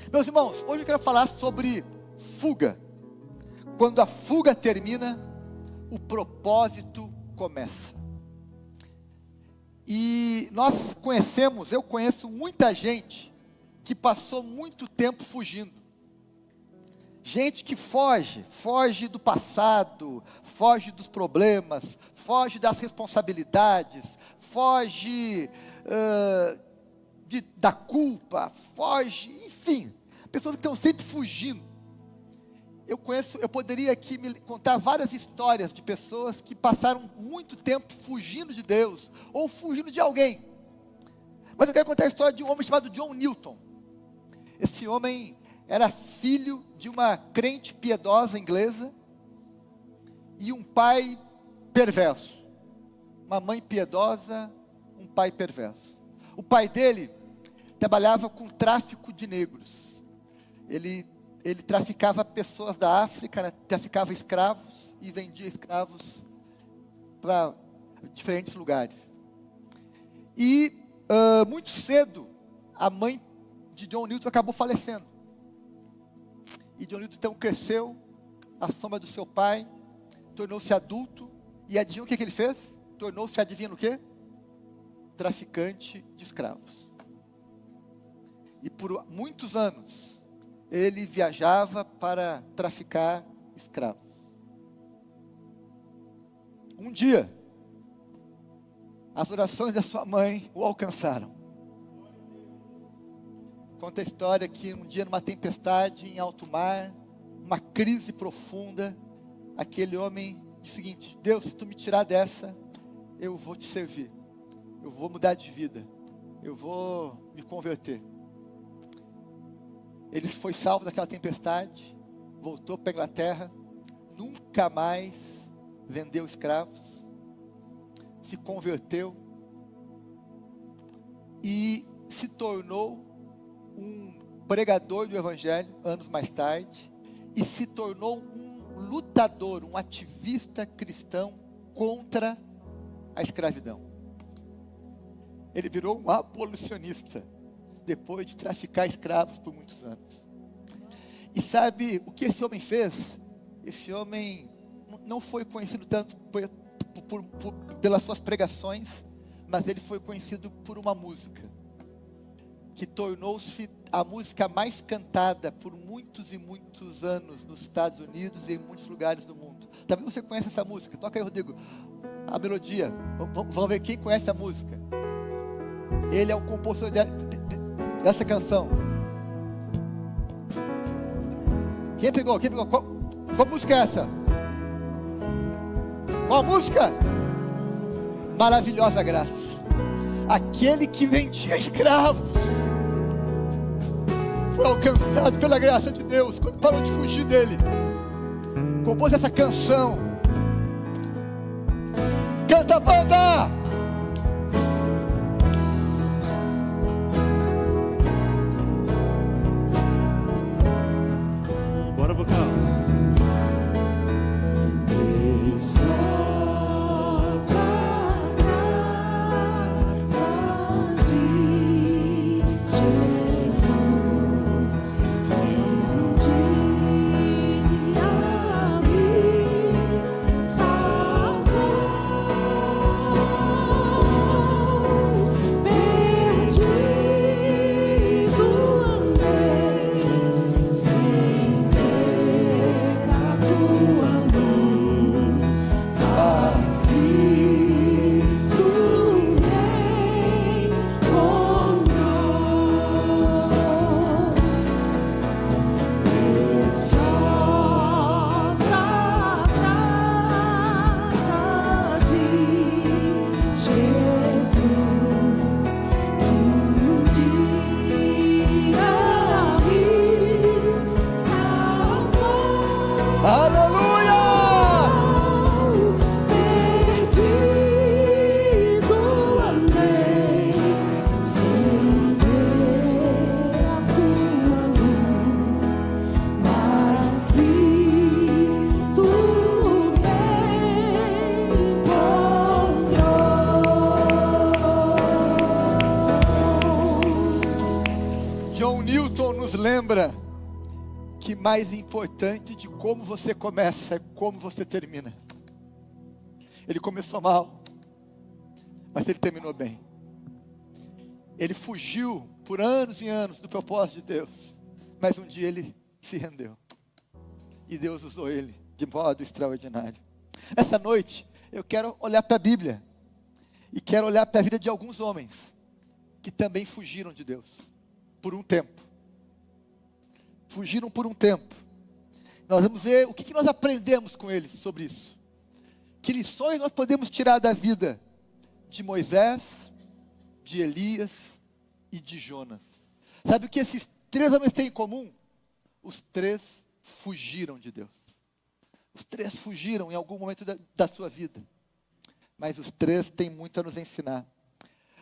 Meus irmãos, hoje eu quero falar sobre fuga. Quando a fuga termina, o propósito começa. E eu conheço muita gente que passou muito tempo fugindo. Gente que foge do passado, foge dos problemas, foge das responsabilidades, foge da culpa, enfim, pessoas que estão sempre fugindo. Eu poderia aqui me contar várias histórias de pessoas que passaram muito tempo fugindo de Deus, ou fugindo de alguém. Mas eu quero contar a história de um homem chamado John Newton. Esse homem era filho de uma crente piedosa inglesa, e um pai perverso. Uma mãe piedosa, um pai perverso. O pai dele trabalhava com tráfico de negros. Ele traficava pessoas da África, né? Traficava escravos e vendia escravos para diferentes lugares. E muito cedo, a mãe de John Newton acabou falecendo. E John Newton então cresceu à sombra do seu pai, tornou-se adulto, e adivinha o que ele fez? Tornou-se, adivinha no quê? Traficante de escravos. E por muitos anos, ele viajava para traficar escravos. Um dia, as orações da sua mãe o alcançaram. Conta a história que um dia, numa tempestade em alto mar, uma crise profunda, aquele homem disse o seguinte: Deus, se tu me tirar dessa, eu vou te servir, eu vou mudar de vida, eu vou me converter. Ele foi salvo daquela tempestade, voltou para a Inglaterra, nunca mais vendeu escravos, se converteu e se tornou um pregador do Evangelho, anos mais tarde, e se tornou um lutador, um ativista cristão contra a escravidão. Ele virou um abolicionista, depois de traficar escravos por muitos anos. E sabe o que esse homem fez? Esse homem não foi conhecido tanto pelas suas pregações, mas ele foi conhecido por uma música, que tornou-se a música mais cantada por muitos e muitos anos nos Estados Unidos e em muitos lugares do mundo. Talvez você conheça essa música. Toca aí, Rodrigo, a melodia. Vamos ver quem conhece a música. Ele é o compositor dessa canção. Quem pegou? Qual música é essa? Qual música? Maravilhosa Graça. Aquele que vendia escravos foi alcançado pela graça de Deus quando parou de fugir dele. Compôs essa canção. Canta, banda! Bora, vocal. Salvou. John Newton nos lembra que mais importante de como você começa é como você termina. Ele começou mal, mas ele terminou bem. Ele fugiu por anos e anos do propósito de Deus, mas um dia ele se rendeu. E Deus usou ele de modo extraordinário. Essa noite, eu quero olhar para a Bíblia. E quero olhar para a vida de alguns homens que também fugiram de Deus por um tempo. Fugiram por um tempo. Nós vamos ver o que nós aprendemos com eles sobre isso. Que lições nós podemos tirar da vida de Moisés, de Elias e de Jonas. Sabe o que esses três homens têm em comum? Os três fugiram de Deus. Os três fugiram em algum momento da sua vida. Mas os três têm muito a nos ensinar.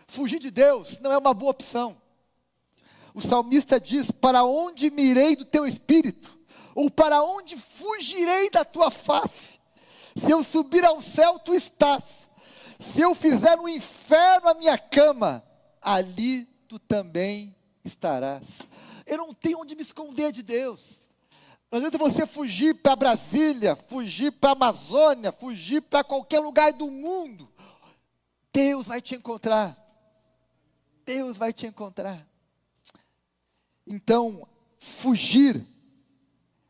Fugir de Deus não é uma boa opção. O salmista diz: para onde me irei do teu espírito? Ou para onde fugirei da tua face? Se eu subir ao céu, tu estás. Se eu fizer no inferno a minha cama, ali tu também estarás. Eu não tenho onde me esconder de Deus. Não adianta você fugir para Brasília, fugir para a Amazônia, fugir para qualquer lugar do mundo. Deus vai te encontrar. Deus vai te encontrar. Então, fugir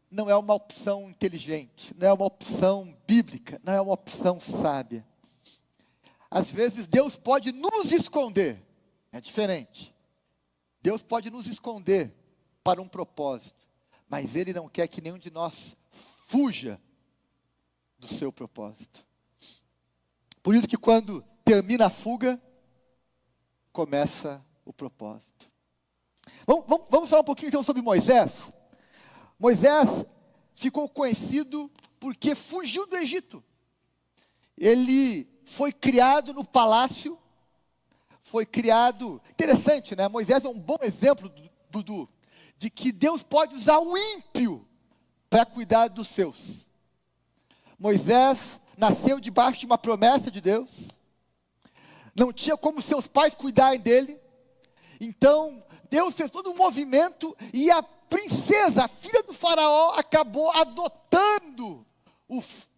não é uma opção inteligente, não é uma opção bíblica, não é uma opção sábia. Às vezes Deus pode nos esconder, é diferente. Deus pode nos esconder para um propósito. Mas Ele não quer que nenhum de nós fuja do seu propósito. Por isso que quando termina a fuga, começa o propósito. Vamos falar um pouquinho então sobre Moisés. Moisés ficou conhecido porque fugiu do Egito. Ele foi criado no palácio, foi criado... Interessante, né? Moisés é um bom exemplo, Dudu, de que Deus pode usar o ímpio para cuidar dos seus. Moisés nasceu debaixo de uma promessa de Deus, não tinha como seus pais cuidarem dele, então Deus fez todo um movimento e a princesa, a filha do faraó, acabou adotando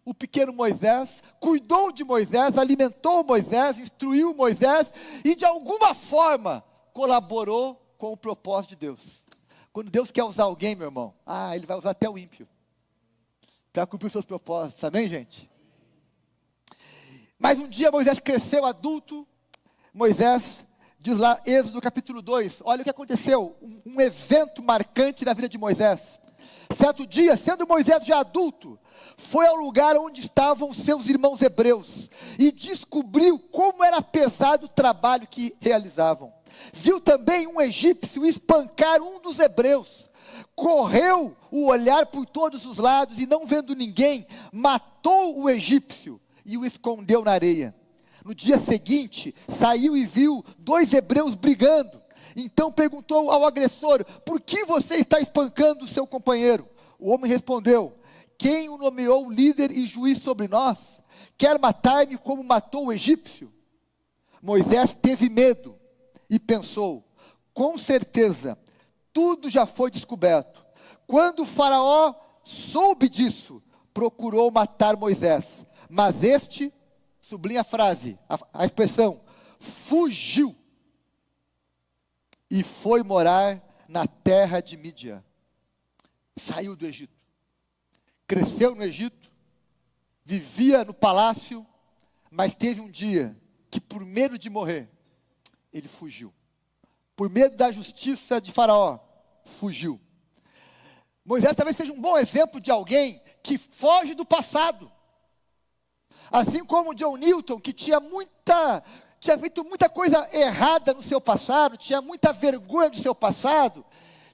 o pequeno Moisés, cuidou de Moisés, alimentou Moisés, instruiu Moisés e de alguma forma colaborou com o propósito de Deus. Quando Deus quer usar alguém, meu irmão, Ele vai usar até o ímpio para cumprir os seus propósitos, amém, gente? Mas um dia Moisés cresceu adulto. Moisés, diz lá, Êxodo capítulo 2, olha o que aconteceu, um evento marcante na vida de Moisés. Certo dia, sendo Moisés já adulto, foi ao lugar onde estavam seus irmãos hebreus e descobriu como era pesado o trabalho que realizavam. Viu também um egípcio espancar um dos hebreus. Correu o olhar por todos os lados e, não vendo ninguém, matou o egípcio e o escondeu na areia. No dia seguinte, saiu e viu dois hebreus brigando. Então perguntou ao agressor: por que você está espancando o seu companheiro? O homem respondeu: quem o nomeou líder e juiz sobre nós? Quer matar-me como matou o egípcio? Moisés teve medo e pensou: com certeza, tudo já foi descoberto. Quando o faraó soube disso, procurou matar Moisés. Mas este, sublinha a frase, a expressão, fugiu e foi morar na terra de Mídia. Saiu do Egito. Cresceu no Egito, vivia no palácio, mas teve um dia que, por medo de morrer, ele fugiu. Por medo da justiça de Faraó, fugiu. Moisés talvez seja um bom exemplo de alguém que foge do passado. Assim como John Newton, que tinha feito muita coisa errada no seu passado, tinha muita vergonha do seu passado,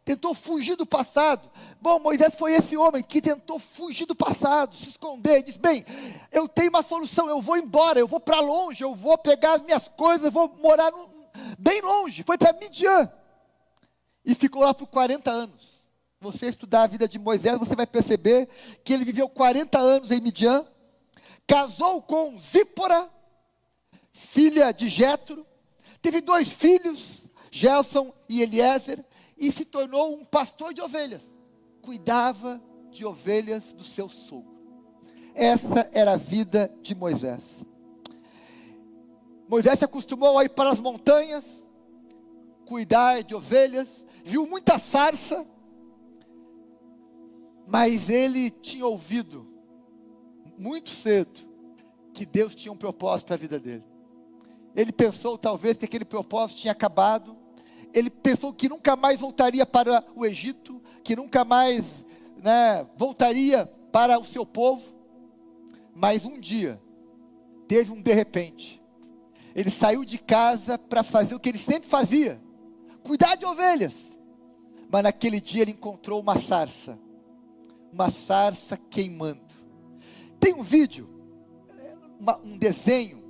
tentou fugir do passado. Bom, Moisés foi esse homem que tentou fugir do passado, se esconder, disse: bem, eu tenho uma solução, eu vou embora, eu vou para longe, eu vou pegar as minhas coisas, eu vou morar bem longe. Foi para Midian e ficou lá por 40 anos. Você estudar a vida de Moisés, você vai perceber que ele viveu 40 anos em Midian, casou com Zípora, filha de Jétro, teve 2 filhos, Gelson e Eliezer, e se tornou um pastor de ovelhas. Cuidava de ovelhas do seu sogro. Essa era a vida de Moisés. Moisés se acostumou a ir para as montanhas, cuidar de ovelhas, viu muita sarça, mas ele tinha ouvido, muito cedo, que Deus tinha um propósito para a vida dele. Ele pensou talvez que aquele propósito tinha acabado. Ele pensou que nunca mais voltaria para o Egito, que nunca mais, voltaria para o seu povo. Mas um dia, teve um de repente. Ele saiu de casa para fazer o que ele sempre fazia, cuidar de ovelhas. Mas naquele dia ele encontrou uma sarça queimando. Tem um vídeo, um desenho,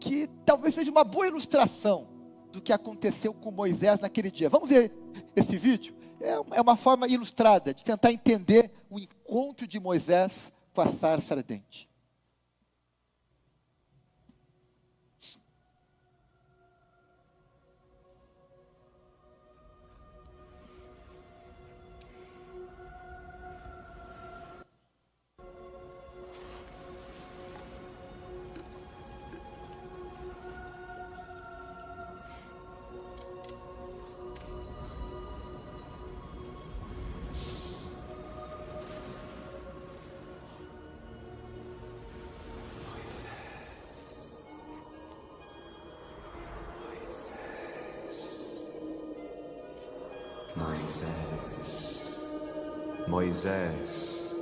que talvez seja uma boa ilustração do que aconteceu com Moisés naquele dia. Vamos ver esse vídeo? É uma forma ilustrada de tentar entender o encontro de Moisés com a sarça ardente. Moisés,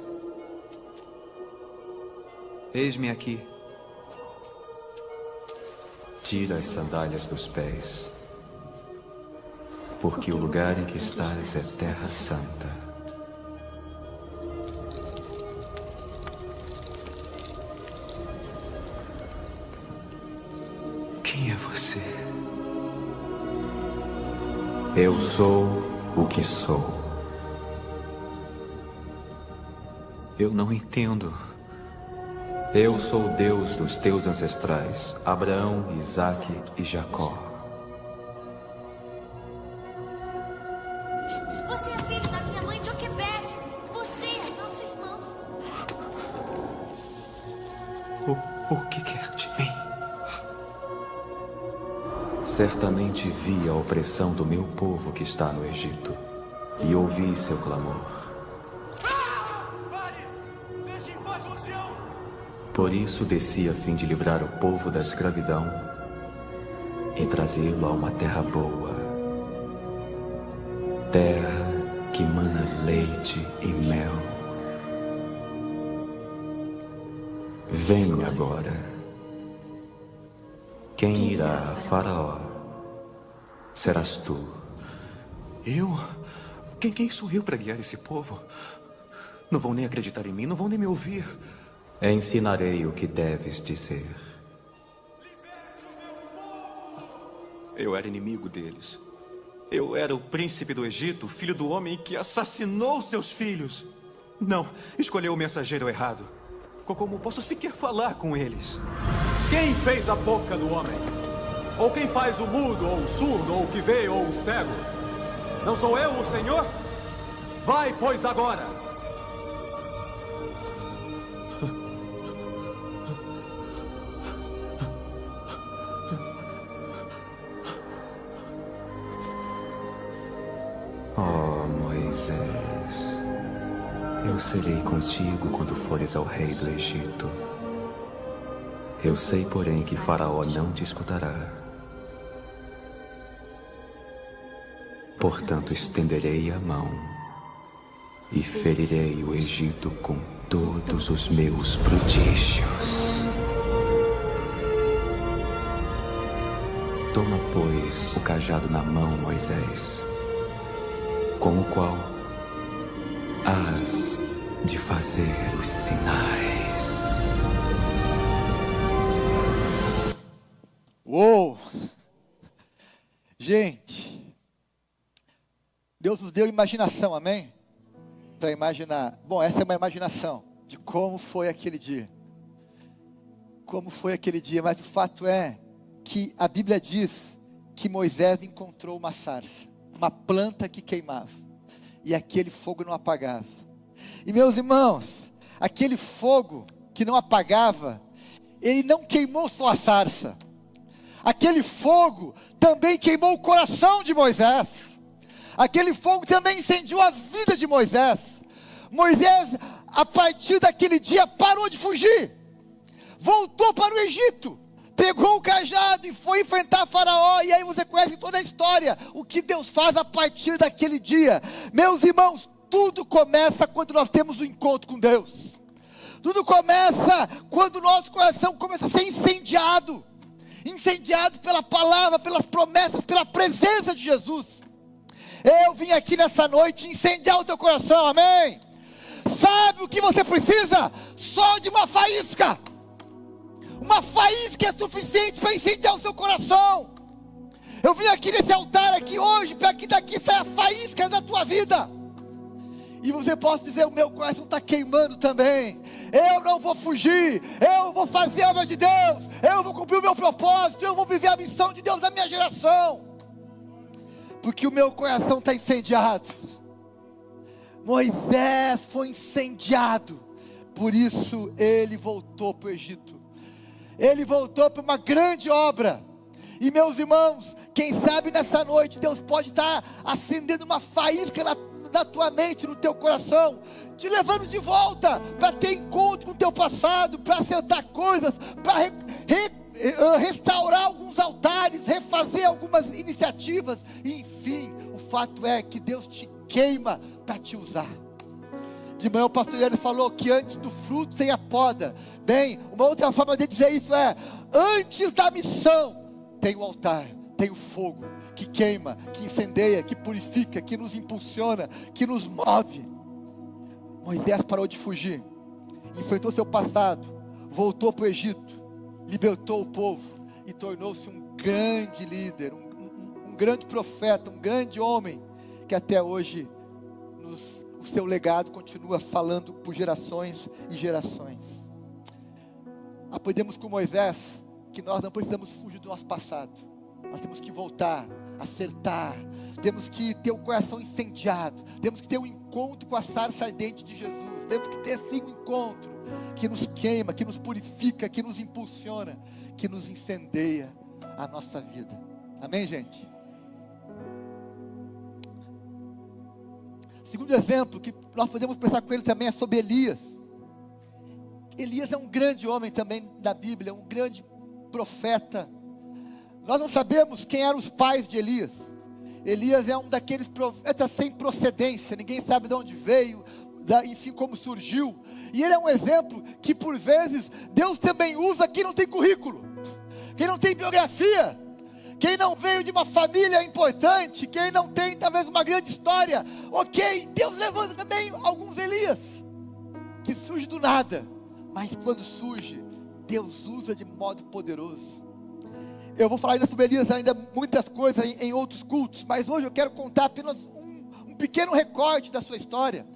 eis-me aqui. Tira as sandálias dos pés, porque o lugar em que estás é terra santa. Quem é você? Eu sou o que sou. Eu não entendo. Eu sou o Deus dos teus ancestrais, Abraão, Isaque e Jacó. Você é filho da minha mãe, Joquebede. Você é nosso irmão. O que quer de mim? Certamente vi a opressão do meu povo que está no Egito e ouvi seu clamor. Por isso desci a fim de livrar o povo da escravidão e trazê-lo a uma terra boa. Terra que mana leite e mel. Venha agora. Quem irá a Faraó serás tu. Eu? Quem sou eu para guiar esse povo? Não vão nem acreditar em mim, não vão nem me ouvir. Ensinarei o que deves dizer. Eu era inimigo deles. Eu era o príncipe do Egito, filho do homem que assassinou seus filhos. Não, escolheu o mensageiro errado. Como posso sequer falar com eles? Quem fez a boca do homem? Ou quem faz o mudo, ou o surdo, ou o que vê, ou o cego? Não sou eu, o Senhor? Vai, pois, agora! Oh, Moisés, eu serei contigo quando fores ao rei do Egito. Eu sei, porém, que Faraó não te escutará. Portanto, estenderei a mão e ferirei o Egito com todos os meus prodígios. Toma, pois, o cajado na mão, Moisés, com o qual hás de fazer os sinais. Uou! Gente, Deus nos deu imaginação, amém? Para imaginar. Bom, essa é uma imaginação de como foi aquele dia. Como foi aquele dia, mas o fato é que a Bíblia diz que Moisés encontrou uma sarça. uma planta que queimava, e aquele fogo não apagava. E meus irmãos, aquele fogo que não apagava, ele não queimou só a sarça, aquele fogo também queimou o coração de Moisés, aquele fogo também incendiou a vida de Moisés. Moisés, a partir daquele dia, parou de fugir, voltou para o Egito, pegou o cajado e foi enfrentar Faraó. E aí você conhece toda a história, o que Deus faz a partir daquele dia. Meus irmãos, tudo começa quando nós temos um encontro com Deus. Tudo começa quando o nosso coração começa a ser incendiado pela palavra, pelas promessas, pela presença de Jesus. Eu vim aqui nessa noite incendiar o teu coração, amém? Sabe o que você precisa? Só de uma faísca. Uma faísca é suficiente para incendiar o seu coração. Eu vim aqui nesse altar aqui hoje, para que daqui saia a faísca da tua vida. E você pode dizer, o meu coração está queimando também. Eu não vou fugir, eu vou fazer a obra de Deus, eu vou cumprir o meu propósito, eu vou viver a missão de Deus na minha geração. Porque o meu coração está incendiado. Moisés foi incendiado, por isso ele voltou para o Egito. Ele voltou para uma grande obra. E meus irmãos, quem sabe nessa noite Deus pode estar acendendo uma faísca na tua mente, no teu coração, te levando de volta para ter encontro com o teu passado, para acertar coisas, para restaurar alguns altares, refazer algumas iniciativas. E, enfim, o fato é que Deus te queima para te usar. De manhã o pastor Yane falou que antes do fruto tem a poda. Bem, uma outra forma de dizer isso é: antes da missão tem o altar, tem o fogo que queima, que incendeia, que purifica, que nos impulsiona, que nos move. Moisés parou de fugir, enfrentou seu passado, voltou para o Egito, libertou o povo e tornou-se um grande líder, um grande profeta, um grande homem, que até hoje o seu legado continua falando por gerações e gerações. Aprendemos com Moisés que nós não precisamos fugir do nosso passado, nós temos que voltar, acertar, temos que ter o coração incendiado, temos que ter um encontro com a sarça ardente de Jesus, temos que ter sim um encontro que nos queima, que nos purifica, que nos impulsiona, que nos incendeia a nossa vida. Amém, gente? Segundo exemplo que nós podemos pensar com ele também é sobre Elias. Elias é um grande homem também da Bíblia, um grande profeta. Nós não sabemos quem eram os pais de Elias. Elias é um daqueles profetas sem procedência, ninguém sabe de onde veio, enfim, como surgiu. E ele é um exemplo que por vezes Deus também usa quem não tem currículo, quem não tem biografia, quem não veio de uma família importante, quem não tem talvez uma grande história. Ok, Deus levanta também alguns Elias, que surge do nada, mas quando surge, Deus usa de modo poderoso. Eu vou falar ainda sobre Elias, ainda muitas coisas em outros cultos, mas hoje eu quero contar apenas um pequeno recorte da sua história.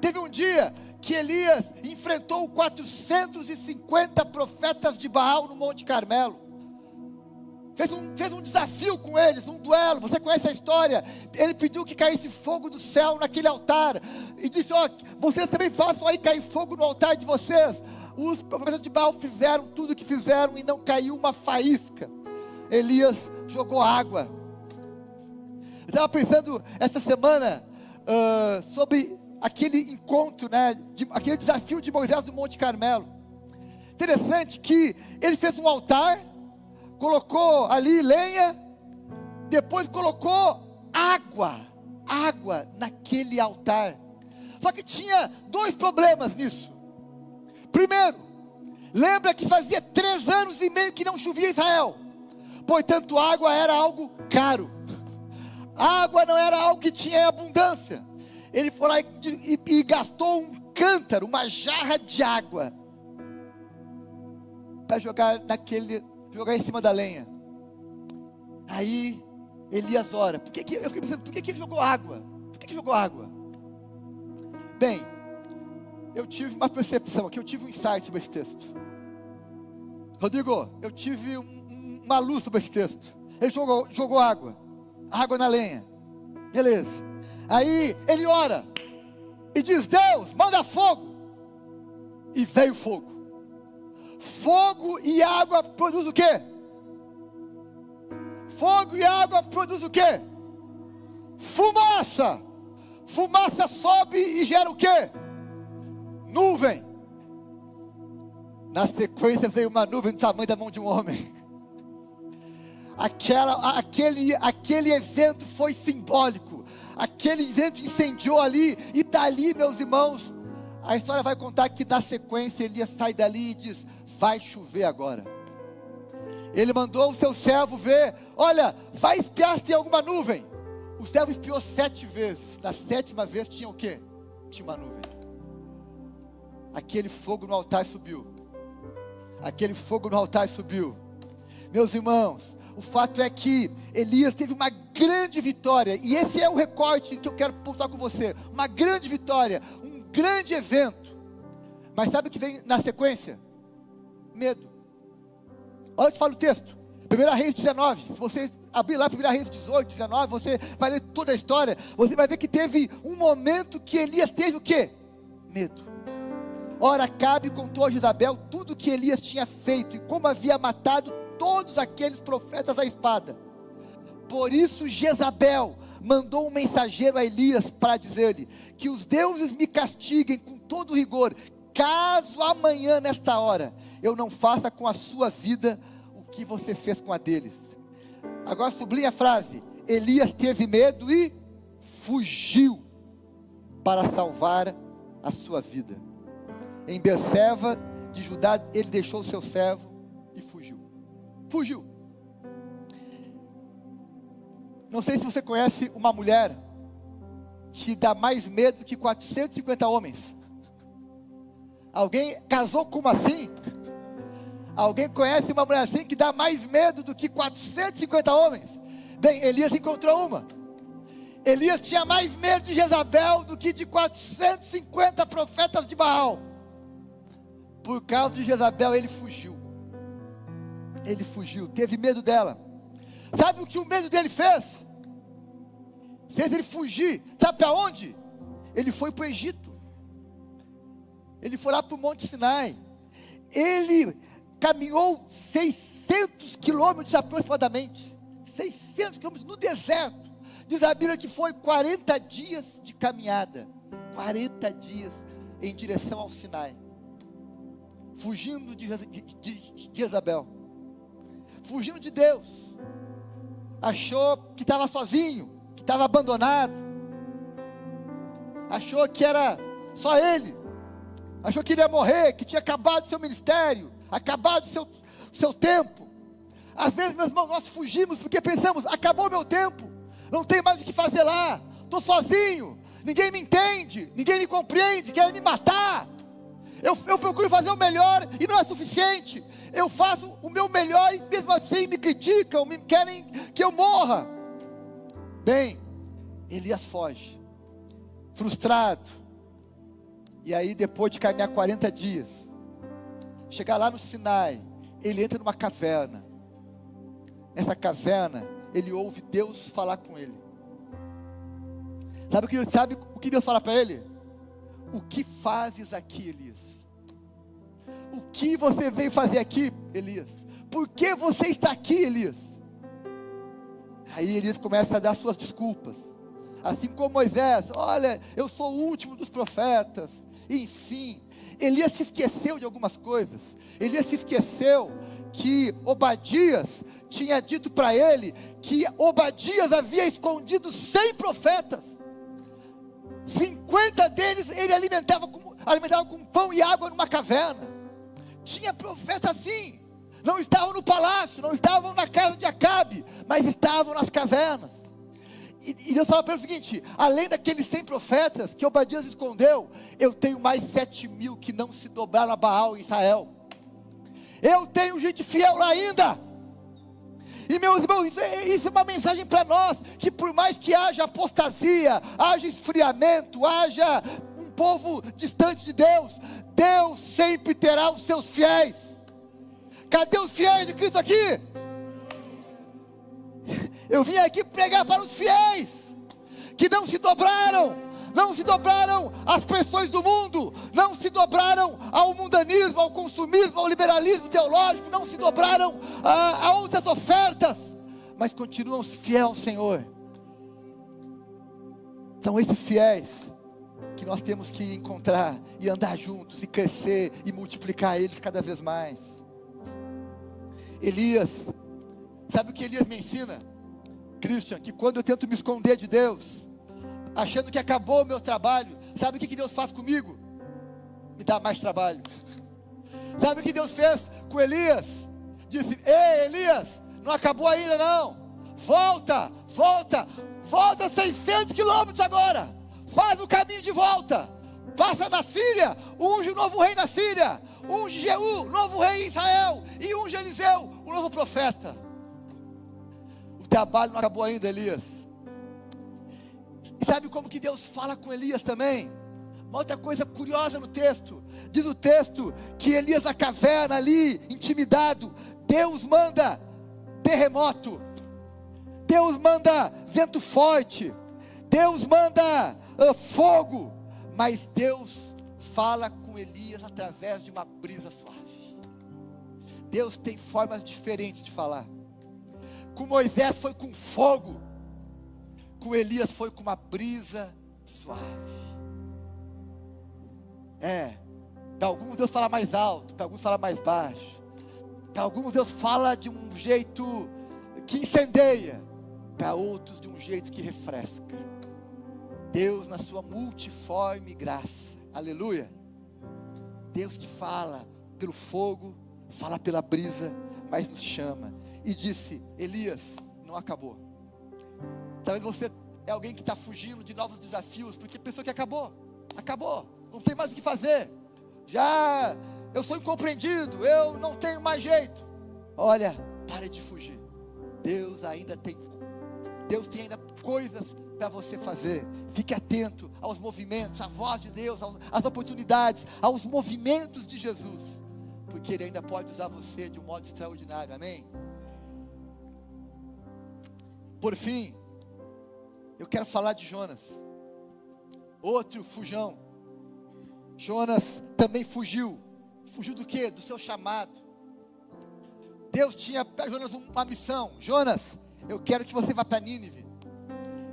Teve um dia que Elias enfrentou 450 profetas de Baal no Monte Carmelo. Fez um desafio com eles, um duelo. Você conhece a história? Ele pediu que caísse fogo do céu naquele altar, e disse: vocês também façam aí cair fogo no altar de vocês. Os profetas de Baal fizeram tudo o que fizeram e não caiu uma faísca. Elias jogou água. Eu estava pensando essa semana sobre aquele encontro, aquele desafio de Moisés no Monte Carmelo. Interessante que ele fez um altar, colocou ali lenha, depois colocou água naquele altar. Só que tinha dois problemas nisso. Primeiro, lembra que fazia 3 anos e meio que não chovia em Israel, portanto água era algo caro, água não era algo que tinha em abundância. Ele foi lá e gastou um cântaro, uma jarra de água, para jogar em cima da lenha. Aí Elias ora. Eu fiquei pensando, por que ele jogou água? Por que jogou água? Bem, eu tive uma percepção aqui, eu tive um insight sobre esse texto. Rodrigo, eu tive uma luz sobre esse texto. Ele jogou água na lenha. Beleza. Aí ele ora e diz: Deus, manda fogo. E veio fogo. Fogo e água produz o quê? Fogo e água produz o quê? Fumaça. Fumaça sobe e gera o quê? Nuvem. Na sequência veio uma nuvem do tamanho da mão de um homem. Aquele evento foi simbólico. Aquele evento incendiou ali. E dali, meus irmãos, a história vai contar que na sequência Elias sai dali e diz: vai chover agora. Ele mandou o seu servo ver: olha, vai espiar se tem alguma nuvem. O servo espiou 7 vezes. Na 7ª vez tinha o quê? Tinha uma nuvem. Aquele fogo no altar subiu. Aquele fogo no altar subiu. Meus irmãos, o fato é que Elias teve uma grande vitória. E esse é o recorte que eu quero pontuar com você. Uma grande vitória, um grande evento. Mas sabe o que vem na sequência? Medo. Olha o que fala o texto. 1 Reis 19. Se você abrir lá 1 Reis 18, 19, você vai ler toda a história. Você vai ver que teve um momento que Elias teve o quê? Medo. Ora, Acabe contou a Jezabel tudo o que Elias tinha feito e como havia matado todos aqueles profetas à espada. Por isso Jezabel mandou um mensageiro a Elias para dizer-lhe: que os deuses me castiguem com todo rigor, caso amanhã nesta hora eu não faça com a sua vida o que você fez com a deles. Agora sublinha a frase: Elias teve medo e fugiu para salvar a sua vida. Em Berseba de Judá, ele deixou o seu servo e fugiu. Fugiu. Não sei se você conhece uma mulher que dá mais medo que 450 homens. Alguém casou com uma assim? Alguém conhece uma mulher assim que dá mais medo do que 450 homens? Bem, Elias encontrou uma. Elias tinha mais medo de Jezabel do que de 450 profetas de Baal. Por causa de Jezabel ele fugiu. Ele fugiu, teve medo dela. Sabe o que o medo dele fez? Fez ele fugir. Sabe para onde? Ele foi para o Egito. Ele foi lá para o Monte Sinai. Ele caminhou 600 quilômetros aproximadamente. 600 quilômetros no deserto. Diz a Bíblia que foi 40 dias de caminhada. 40 dias em direção ao Sinai. Fugindo de Jezabel. Fugindo de Deus. Achou que estava sozinho, que estava abandonado. Achou que era só ele. Achou que ele ia morrer, que tinha acabado o seu ministério, acabado o seu tempo. Às vezes, meus irmãos, nós fugimos porque pensamos: acabou meu tempo, não tem mais o que fazer lá, estou sozinho, ninguém me entende, ninguém me compreende, querem me matar. Eu procuro fazer o melhor e não é suficiente. Eu faço o meu melhor e mesmo assim me criticam, querem que eu morra. Bem, Elias foge, frustrado. E aí, depois de caminhar 40 dias, chegar lá no Sinai, ele entra numa caverna. Nessa caverna, ele ouve Deus falar com ele. Sabe o que Deus fala para ele? O que fazes aqui, Elias? O que você veio fazer aqui, Elias? Por que você está aqui, Elias? Aí Elias começa a dar suas desculpas. Assim como Moisés: olha, eu sou o último dos profetas. Enfim, Elias se esqueceu de algumas coisas. Elias se esqueceu que Obadias tinha dito para ele que Obadias havia escondido 100 profetas. 50 deles ele alimentava com pão e água numa caverna. Tinha profeta assim. Não estavam no palácio, não estavam na casa de Acabe, mas estavam nas cavernas. E Deus fala para ele o seguinte: além daqueles 100 profetas que Obadias escondeu, eu tenho mais 7.000 que não se dobraram a Baal em Israel. Eu tenho gente fiel lá ainda. E meus irmãos, isso é uma mensagem para nós, que por mais que haja apostasia, haja esfriamento, haja um povo distante de Deus, Deus sempre terá os seus fiéis. Cadê os fiéis de Cristo aqui? Eu vim aqui pregar para os fiéis. que não se dobraram às pressões do mundo, não se dobraram ao mundanismo, ao consumismo, ao liberalismo teológico, não se dobraram a outras ofertas, mas continuam fiéis ao Senhor. São esses fiéis que nós temos que encontrar e andar juntos, e crescer e multiplicar eles cada vez mais. Elias, sabe o que Elias me ensina, Christian? Que quando eu tento me esconder de Deus, achando que acabou o meu trabalho, sabe o que Deus faz comigo? Me dá mais trabalho. Sabe o que Deus fez com Elias? Disse: ei Elias, não acabou ainda não, volta 600 quilômetros agora, faz o caminho de volta, passa na Síria, unge o novo rei na Síria, unge Jeú, novo rei em Israel, e unge Eliseu, o novo profeta. O trabalho não acabou ainda, Elias. E sabe como que Deus fala com Elias também? Uma outra coisa curiosa no texto, diz o texto que Elias na caverna ali, intimidado, Deus manda terremoto, Deus manda vento forte, Deus manda fogo, mas Deus fala com Elias através de uma brisa suave. Deus tem formas diferentes de falar. Com Moisés foi com fogo, com Elias foi com uma brisa suave. Para alguns Deus fala mais alto, para alguns fala mais baixo, para alguns Deus fala de um jeito que incendeia, para outros de um jeito que refresca. Deus na sua multiforme graça, aleluia. Deus que fala pelo fogo, fala pela brisa, mas nos chama. E disse: Elias, não acabou. Talvez você é alguém que está fugindo de novos desafios, porque pensou que acabou, não tem mais o que fazer, eu sou incompreendido, eu não tenho mais jeito. Olha, pare de fugir. Deus tem ainda coisas para você fazer. Fique atento aos movimentos, à voz de Deus, às oportunidades, aos movimentos de Jesus, porque Ele ainda pode usar você de um modo extraordinário, amém? Por fim, eu quero falar de Jonas, outro fujão. Jonas também fugiu do quê? Do seu chamado. Deus tinha para Jonas uma missão. Jonas, eu quero que você vá para Nínive,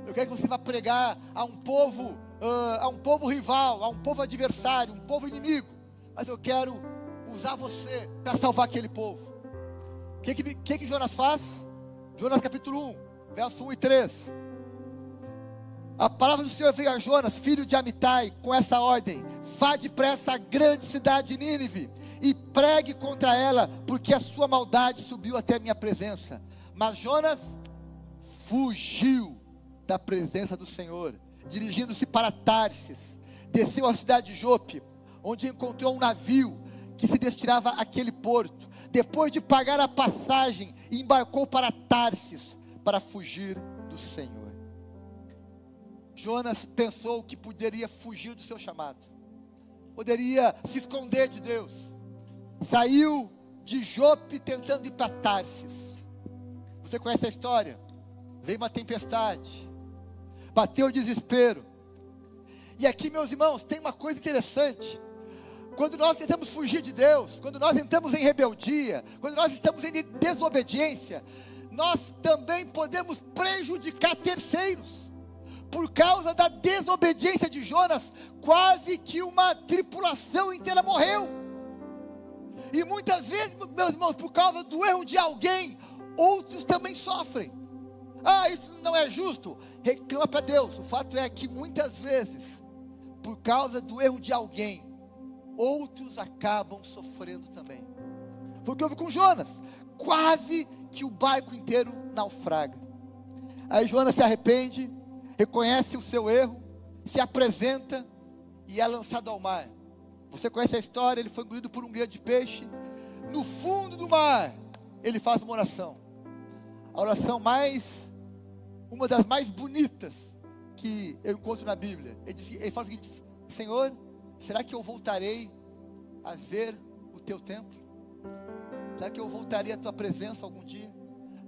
eu quero que você vá pregar a um povo rival, a um povo adversário, um povo inimigo, mas eu quero usar você para salvar aquele povo. O que Jonas faz? Jonas capítulo 1, verso 1 e 3. A palavra do Senhor veio a Jonas, filho de Amitai, com essa ordem: vá depressa à grande cidade de Nínive e pregue contra ela, porque a sua maldade subiu até a minha presença. Mas Jonas fugiu da presença do Senhor, dirigindo-se para Tarsis, desceu à cidade de Jope, onde encontrou um navio que se destinava àquele porto. Depois de pagar a passagem, embarcou para Tarsis para fugir do Senhor. Jonas pensou que poderia fugir do seu chamado, poderia se esconder de Deus. Saiu de Jope tentando ir para Tarsis. Você conhece a história? Veio uma tempestade, bateu o desespero. E aqui, meus irmãos, tem uma coisa interessante. Quando nós tentamos fugir de Deus, quando nós entramos em rebeldia, quando nós estamos em desobediência, nós também podemos prejudicar terceiros. Por causa da desobediência de Jonas, quase que uma tripulação inteira morreu. E muitas vezes, meus irmãos, por causa do erro de alguém, outros também sofrem. Isso não é justo. Reclama para Deus. O fato é que muitas vezes, por causa do erro de alguém, outros acabam sofrendo também. Foi o que houve com Jonas. Quase que o barco inteiro naufraga. Aí Jonas se arrepende, reconhece o seu erro, se apresenta e é lançado ao mar. Você conhece a história? Ele foi engolido por um grande peixe. No fundo do mar, ele faz uma oração. A oração uma das mais bonitas que eu encontro na Bíblia. Ele fala o seguinte: Senhor, será que eu voltarei a ver o teu templo? Será que eu voltarei à tua presença algum dia?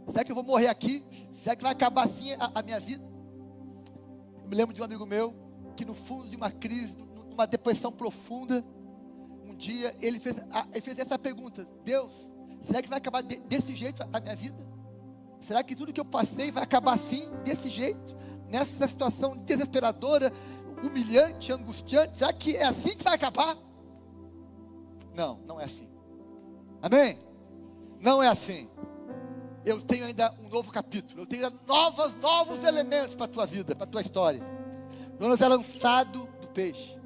Será que eu vou morrer aqui? Será que vai acabar assim a minha vida? me lembro de um amigo meu, que no fundo de uma crise, numa depressão profunda, um dia ele fez essa pergunta: Deus, será que vai acabar desse jeito a minha vida? Será que tudo que eu passei vai acabar assim, desse jeito? Nessa situação desesperadora, humilhante, angustiante? Será que é assim que vai acabar? Não, não é assim. Amém? Não é assim. Eu tenho ainda um novo capítulo. Eu tenho ainda novos elementos para a tua vida, para a tua história. Jonas é lançado do peixe.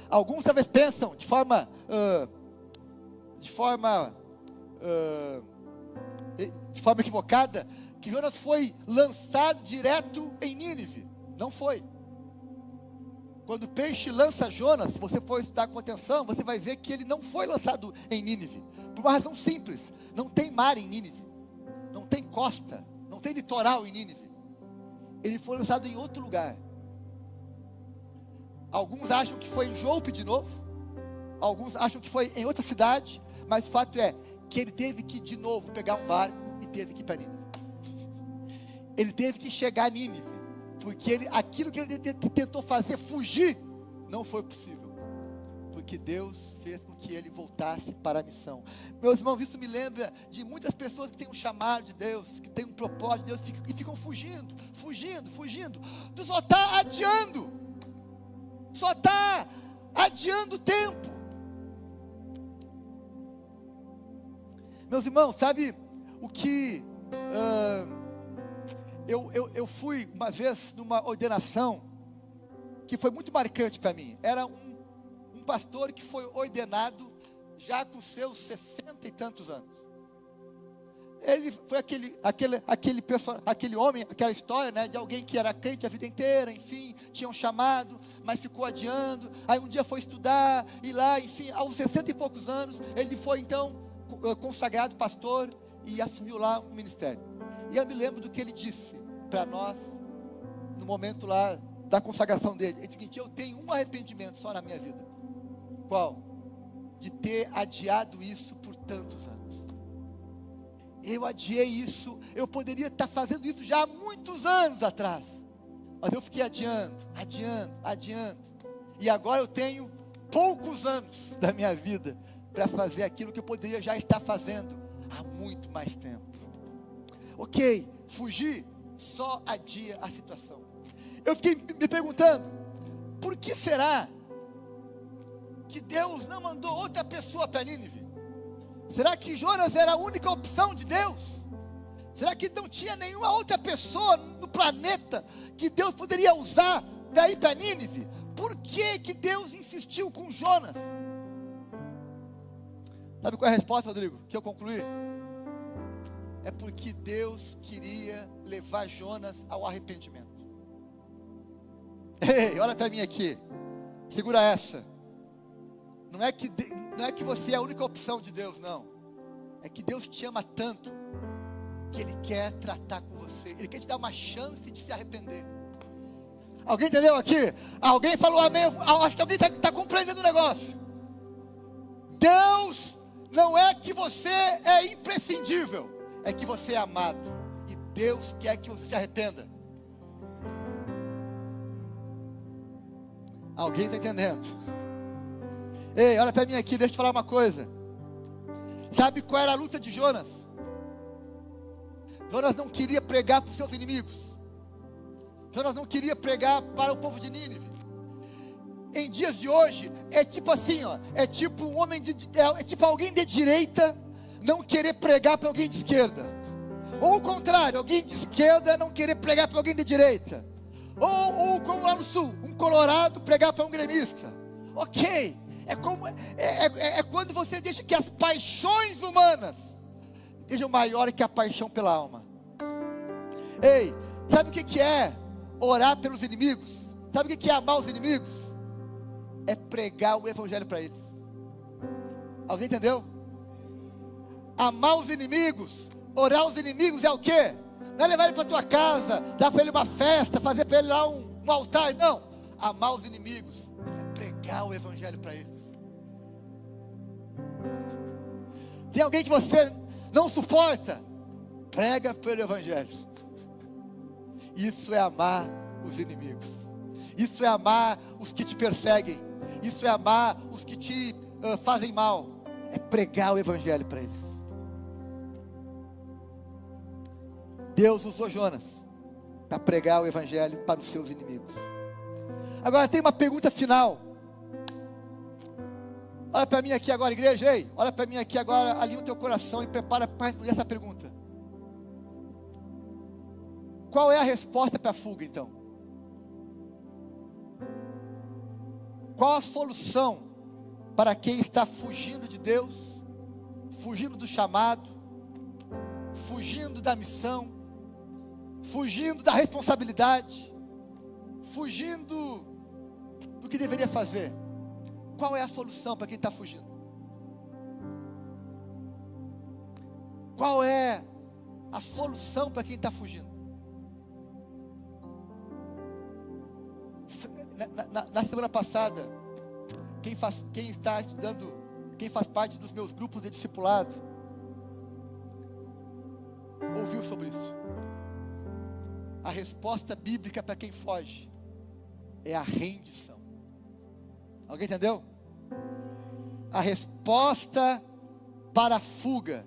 Alguns talvez pensam de forma equivocada que Jonas foi lançado direto em Nínive. Não foi. Quando o peixe lança Jonas, se você for estudar com atenção, você vai ver que ele não foi lançado em Nínive. Por uma razão simples: não tem mar em Nínive, não tem costa, não tem litoral em Nínive. Ele foi lançado em outro lugar. Alguns acham que foi em Jope de novo, alguns acham que foi em outra cidade, mas o fato é que ele teve que de novo pegar um barco e teve que ir para Nínive. Ele teve que chegar a Nínive, porque aquilo que ele tentou fazer, fugir, não foi possível, porque Deus fez com que ele voltasse para a missão. Meus irmãos, isso me lembra de muitas pessoas que têm um chamado de Deus, que têm um propósito de Deus, e ficam fugindo. Tu só está adiando o tempo. Meus irmãos, sabe o que eu fui uma vez numa ordenação que foi muito marcante para mim. Era um pastor que foi ordenado já com seus 60 e tantos anos. Ele foi aquele homem, aquela história, né, de alguém que era crente a vida inteira, enfim, tinha um chamado, mas ficou adiando. Aí um dia foi estudar, e lá, enfim, aos 60 e poucos anos, ele foi então consagrado pastor e assumiu lá um ministério. E eu me lembro do que ele disse para nós, no momento lá da consagração dele. Ele disse o seguinte: eu tenho um arrependimento só na minha vida. Qual? De ter adiado isso por tantos anos. Eu adiei isso, eu poderia estar fazendo isso já há muitos anos atrás, mas eu fiquei adiando. E agora eu tenho poucos anos da minha vida para fazer aquilo que eu poderia já estar fazendo há muito mais tempo. Ok, fugir só adia a situação. Eu fiquei me perguntando: por que será que Deus não mandou outra pessoa para Nínive? Será que Jonas era a única opção de Deus? Será que não tinha nenhuma outra pessoa no planeta que Deus poderia usar para ir para Nínive? Por que Deus insistiu com Jonas? Sabe qual é a resposta, Rodrigo, que eu concluí? É porque Deus queria levar Jonas ao arrependimento. Ei, olha para mim aqui, segura essa. Não é que você é a única opção de Deus, não. É que Deus te ama tanto que Ele quer tratar com você. Ele quer te dar uma chance de se arrepender. Alguém entendeu aqui? Alguém falou amém? Acho que alguém está compreendendo o negócio. Deus não é que você é imprescindível, é que você é amado. E Deus quer que você se arrependa. Alguém está entendendo? Ei, olha para mim aqui, deixa eu te falar uma coisa. Sabe qual era a luta de Jonas? Jonas não queria pregar para os seus inimigos. Jonas não queria pregar para o povo de Nínive. Em dias de hoje, é tipo assim, ó, é tipo um homem é tipo alguém de direita não querer pregar para alguém de esquerda. Ou o contrário, alguém de esquerda não querer pregar para alguém de direita. Ou como lá no sul, um colorado pregar para um gremista. Ok. É quando você deixa que as paixões humanas sejam maiores que a paixão pela alma. Ei, sabe o que é orar pelos inimigos? Sabe o que é amar os inimigos? É pregar o evangelho para eles. Alguém entendeu? Amar os inimigos, orar os inimigos é o quê? Não é levar ele para tua casa, dar para ele uma festa, fazer para ele lá um altar, não. Amar os inimigos é pregar o evangelho para eles. Tem alguém que você não suporta? Prega pelo evangelho. Isso é amar os inimigos. Isso é amar os que te perseguem. Isso é amar os que te fazem mal. É pregar o evangelho para eles. Deus usou Jonas para pregar o evangelho para os seus inimigos. Agora tem uma pergunta final. Olha para mim aqui agora, igreja. Ei, olha para mim aqui agora, alinha o teu coração e prepara para responder essa pergunta. Qual é a resposta para a fuga, então? Qual a solução para quem está fugindo de Deus, fugindo do chamado, fugindo da missão, fugindo da responsabilidade, fugindo do que deveria fazer? Qual é a solução para quem está fugindo? Qual é a solução para quem está fugindo? Na semana passada, quem está estudando, quem faz parte dos meus grupos de discipulado, ouviu sobre isso. A resposta bíblica para quem foge é a rendição. Alguém entendeu? A resposta para a fuga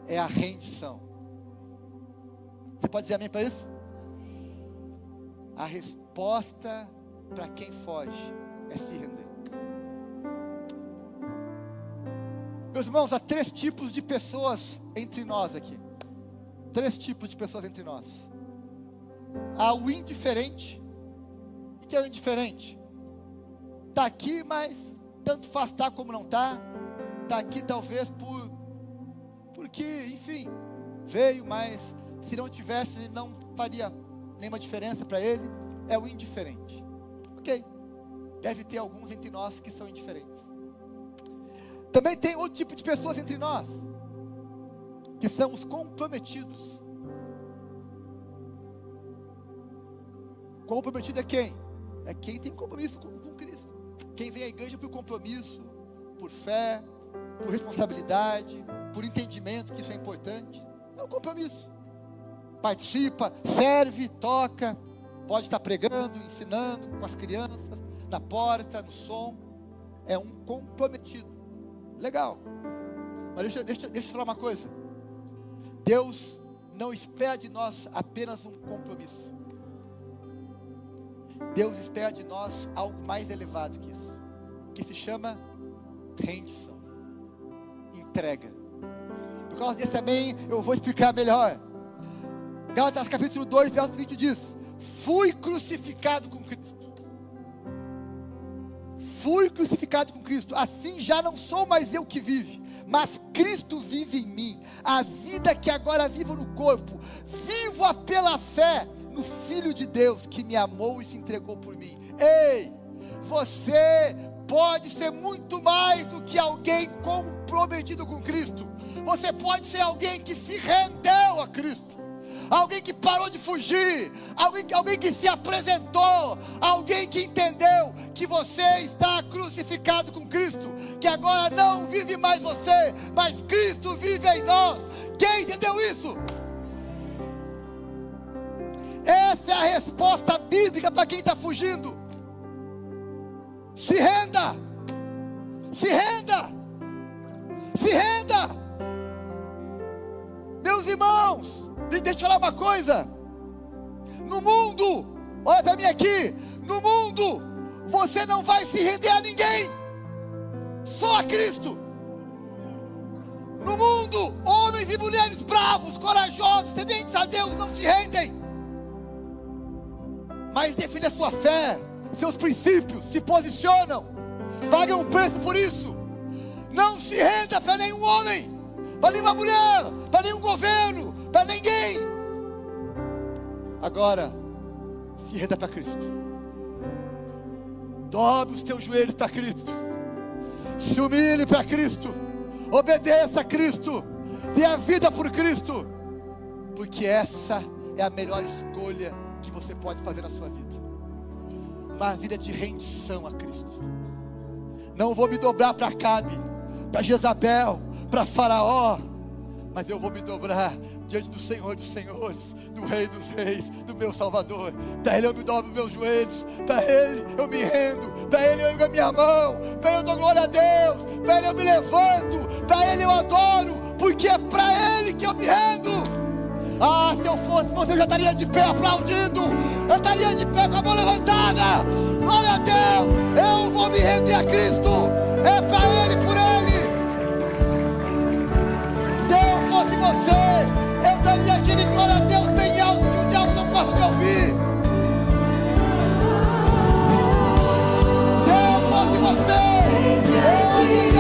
é a rendição. Você pode dizer amém para isso? A resposta para quem foge é se render. Meus irmãos, há 3 tipos de pessoas entre nós aqui. 3 tipos de pessoas entre nós. Há o indiferente. O que é o indiferente? Está aqui, mas tanto faz estar como não está. Está aqui talvez porque, enfim, veio, mas se não tivesse, não faria nenhuma diferença para ele. É o indiferente. Ok, deve ter alguns entre nós que são indiferentes. Também tem outro tipo de pessoas entre nós, que são os comprometidos. Comprometido é quem? É quem tem compromisso com Cristo. Quem vem à igreja por compromisso, por fé, por responsabilidade, por entendimento que isso é importante. É um compromisso. Participa, serve, toca, pode estar pregando, ensinando com as crianças, na porta, no som. É um comprometido. Legal. Mas deixa eu falar uma coisa. Deus não espera de nós apenas um compromisso. Deus espera de nós algo mais elevado que isso, que se chama rendição, entrega. Por causa desse amém, eu vou explicar melhor. Gálatas capítulo 2, verso 20 diz: fui crucificado com Cristo. Fui crucificado com Cristo. Assim já não sou mais eu que vive, mas Cristo vive em mim. A vida que agora vivo no corpo, vivo-a pela fé no Filho de Deus que me amou e se entregou por mim. Ei, você pode ser muito mais do que alguém comprometido com Cristo. Você pode ser alguém que se rendeu a Cristo, alguém que parou de fugir, alguém que se apresentou, alguém que entendeu que você está crucificado com Cristo, que agora não vive mais você, mas Cristo vive em nós. Quem entendeu isso? Essa é a resposta bíblica para quem está fugindo. Se renda, se renda, se renda. Meus irmãos, deixa eu falar uma coisa. No mundo, olha para mim aqui, no mundo, você não vai se render a ninguém, só a Cristo. No mundo, homens e mulheres bravos, corajosos, tementes a Deus não se rendem, mas defendem a sua fé, seus princípios, se posicionam, pagam um preço por isso. Não se renda para nenhum homem, para nenhuma mulher, para nenhum governo, para ninguém. Agora, se renda para Cristo. Dobre os teus joelhos para Cristo. Se humilhe para Cristo. Obedeça a Cristo. Dê a vida por Cristo. Porque essa é a melhor escolha que você pode fazer na sua vida. Uma vida de rendição a Cristo. Não vou me dobrar para Acabe, para Jezabel, para Faraó, mas eu vou me dobrar diante do Senhor dos Senhores, do Rei dos Reis, do meu Salvador. Para Ele eu me dobro meus joelhos, para Ele eu me rendo, para Ele eu ergo a minha mão, para Ele eu dou glória a Deus, para Ele eu me levanto, para Ele eu adoro, porque é para Ele que eu me rendo. Ah, se eu fosse você, eu já estaria de pé aplaudindo, eu estaria de pé com a mão levantada. Glória a Deus, eu vou me render a Cristo, é para Ele, por Ele. Se eu fosse você, eu daria aquele glória a Deus bem alto que o diabo não possa me ouvir. Se eu fosse você, eu